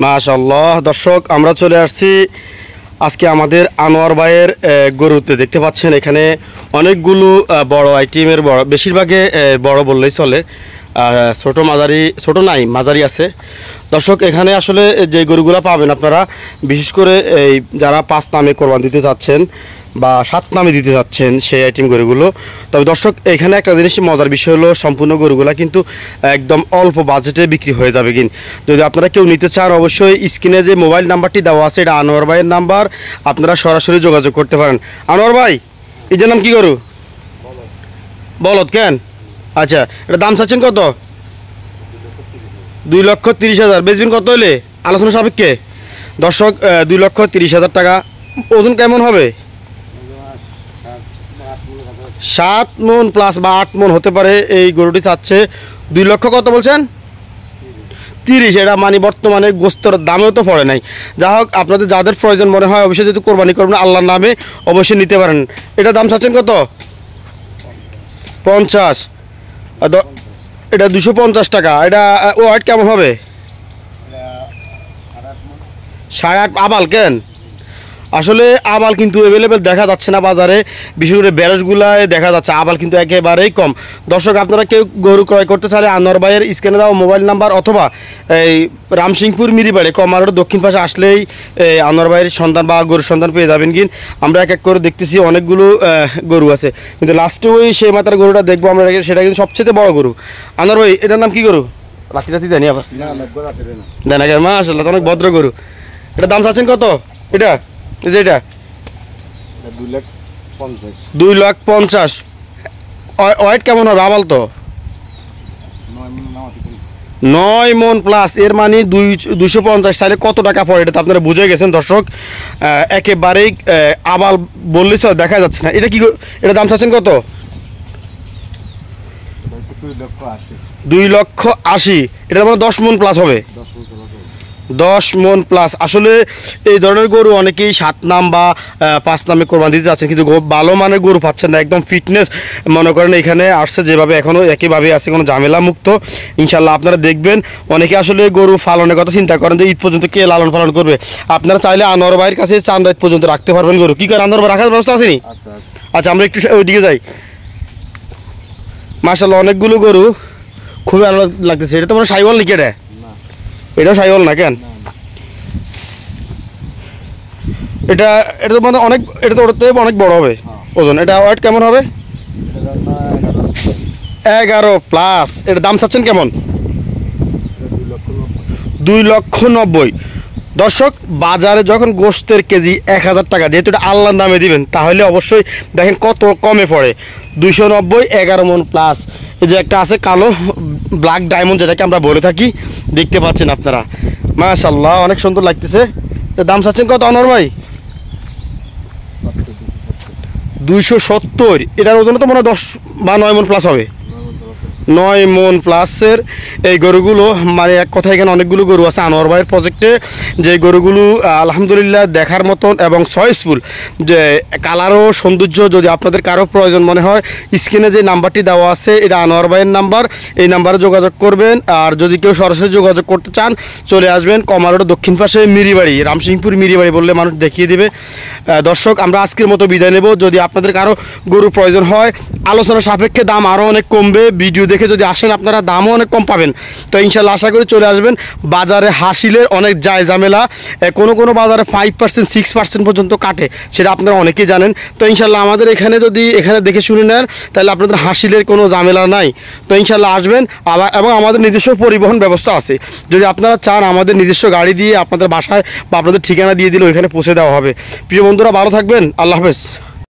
মাশাআল্লাহ দর্শক, আমরা চলে আসছি আজকে আমাদের আনোয়ার ভাইয়ের গরুতে। দেখতে পাচ্ছেন এখানে অনেকগুলো বড় আইটেমের, বড় বেশিরভাগে বড় বললেই চলে, ছোট মাঝারি, ছোট নাই মাঝারি আছে। দর্শক এখানে আসলে যে গরুগুলো পাবেন আপনারা, বিশেষ করে এই যারা 5 নামে কোরবান দিতে চাচ্ছেন বা 7 নামে দিতে চাচ্ছেন সেই আইটেম গরুগুলো। তবে দর্শক এখানে একটা জিনিস মজার বিষয় হলো, সম্পূর্ণ গরুগুলা কিন্তু একদম অল্প বাজেটে বিক্রি হয়ে যাবে। যদি আপনারা কেউ নিতে চান, অবশ্যই স্ক্রিনে যে মোবাইল নাম্বারটি দেওয়া আছে এটা আনোয়ার ভাইয়ের নাম্বার, আপনারা সরাসরি যোগাযোগ করতে পারেন। আনোয়ার ভাই, এটার নাম কি গরু? বলদ। কেন? আচ্ছা, এটা দাম চাচ্ছেন কত? 2,30,000। বেচবেন কত হলে আলোচনা সাপেক্ষে? দর্শক 2,30,000 টাকা। ওজন কেমন হবে? 7 মন প্লাস বা 8 মন হতে পারে। এই গরুটি চাচ্ছে 2 লক্ষ কত বলছেন? 30। এটা মানে বর্তমানে গোস্তর দামেও তো পড়ে নাই। যা হোক, আপনাদের যাদের প্রয়োজন মনে হয় অবশ্যই, যেহেতু কোরবানি করবেন আল্লাহর নামে, অবশ্যই নিতে পারেন। এটা দাম চাচ্ছেন কত? 50। এটা 250 টাকা। এটা ওয়েট কেমন হবে? 8.5 আবাল। কেন? আসলে আবাল কিন্তু অ্যাভেলেবেল দেখা যাচ্ছে না বাজারে, বিশেষ করে ব্যারেজগুলায় দেখা যাচ্ছে, আবাল কিন্তু একেবারেই কম। দর্শক আপনারা কেউ গরু ক্রয় করতে চাইলে আনোয়ার ভাইয়ের স্ক্রিনে দেওয়া মোবাইল নাম্বার অথবা এই রামসিংপুর মিরিবাড়ি কমারোড দক্ষিণ পাশে আসলেই আনোয়ার ভাইয়ের সন্ধান বা গরুর সন্ধান পেয়ে যাবেন। আমরা এক এক করে দেখতেছি অনেকগুলো গরু আছে, কিন্তু লাস্টে ওই সেই মাত্রার গরুটা দেখবো আমরা, সেটা কিন্তু সবচেয়ে বড় গরু। আনোয়ার ভাই, এটার নাম কি গরু? রাতি রাতি দেয়নি আবার দেন আগে। মাশাআল্লাহ, অনেক ভদ্র গরু। এটার দাম চাচ্ছেন কত? এটা যেটা 2,50,000। ওয়েট কেমন হবে? আবাল তো 9 মন প্লাস। এর মানে 250 সালে কত টাকা পড়ে এটা তো আপনারা বুঝে গেছেন দর্শক। একেবারেই আবাল বললে তো দেখা যাচ্ছে না। এটা কি? এটা দাম চাচ্ছেন কত? 2,80,000। এটা মানে 10 মন প্লাস হবে। 10 মন প্লাস। আসলে এই ধরনের গরু অনেকেই 7 নাম বা 5 নামে কোরবানি দিতে যাচ্ছেন, কিন্তু ভালো মানের গরু পাচ্ছেন না। একদম ফিটনেস মনে করেন এখানে আসছে যেভাবে, এখনও একইভাবে আছে, কোনো ঝামেলা মুক্ত। ইনশাল্লাহ আপনারা দেখবেন। অনেকে আসলে গরু পালনের কথা চিন্তা করেন যে ঈদ পর্যন্ত কে লালন পালন করবে। আপনারা চাইলে আনোয়ার ভাইয়ের কাছে চাঁদ রাত পর্যন্ত রাখতে পারবেন গরু। কি করে আনোয়ার ভাই, রাখার ব্যবস্থা আসেনি? আচ্ছা, আমরা একটু ওইদিকে যাই। মাশাআল্লাহ, অনেকগুলো গরু, খুবই ভালো লাগতেছে। এটা তো মানে সাইওয়াল নাকি? এটাও সাইওয়াল না? কেন? এটা তো মানে অনেক, এটা তো ওটার থেকে অনেক বড় হবে ওজন। এটা ওয়েট কেমন হবে? 11 প্লাস। এটার দাম চাচ্ছেন কেমন? 2,90,000। দর্শক বাজারে যখন গোশতের কেজি 1,000 টাকা, যেহেতু এটা আল্লাহর নামে দিবেন, তাহলে অবশ্যই দেখেন কত কমে পড়ে। 290, 11 মন প্লাস। এই যে একটা আছে কালো ব্ল্যাক ডায়মন্ড, যেটাকে আমরা বলে থাকি, দেখতে পাচ্ছেন আপনারা। মাশাআল্লাহ, অনেক সুন্দর লাগতেছে। দাম চাচ্ছেন কত আনোয়ার ভাই? 270। এটার ওজন তো মনে হয় 10 বা 9 মন প্লাস হবে। 9 মন প্লাসের এই গরুগুলো, মানে এক কথা এখানে অনেকগুলো গরু আছে আনোয়ার ভাইয়ের প্রজেক্টে, যে গরুগুলো আলহামদুলিল্লাহ দেখার মতন এবং চয়েসফুল, যে কালারও সৌন্দর্য। যদি আপনাদের কারো প্রয়োজন মনে হয়, স্ক্রিনে যে নাম্বারটি দেওয়া আছে এটা আনোয়ার ভাইয়ের নাম্বার, এই নাম্বারে যোগাযোগ করবেন। আর যদি কেউ সরাসরি যোগাযোগ করতে চান, চলে আসবেন কমারোড দক্ষিণ পাশে মিরিবাড়ি, রামসিংপুর মিরিবাড়ি বললে মানুষ দেখিয়ে দেবে। দর্শক আমরা আজকের মতো বিদায় নেব। যদি আপনাদের কারো গরু প্রয়োজন হয়, আলোচনা সাপেক্ষে দাম আরও অনেক কমবে। ভিডিও দেখে যদি আসেন আপনারা, দামও অনেক কম পাবেন। তো ইনশাল্লাহ আশা করি চলে আসবেন। বাজারে হাসিলের অনেক যায় ঝামেলা, কোনো বাজারে 5%, 6% পর্যন্ত কাটে, সেটা আপনারা অনেকেই জানেন। তো ইনশাল্লাহ আমাদের এখানে যদি এখানে দেখে শুনে নেন, তাহলে আপনাদের হাসিলের কোনো ঝামেলা নাই। তো ইনশাল্লাহ আসবেন। এবং আমাদের নিজস্ব পরিবহন ব্যবস্থা আছে। যদি আপনারা চান, আমাদের নিজস্ব গাড়ি দিয়ে আপনাদের বাসায় বা আপনাদের ঠিকানা দিয়ে দিলে ওইখানে পৌঁছে দেওয়া হবে। প্রিয় বন্ধুরা, ভালো থাকবেন। আল্লাহ হাফেজ।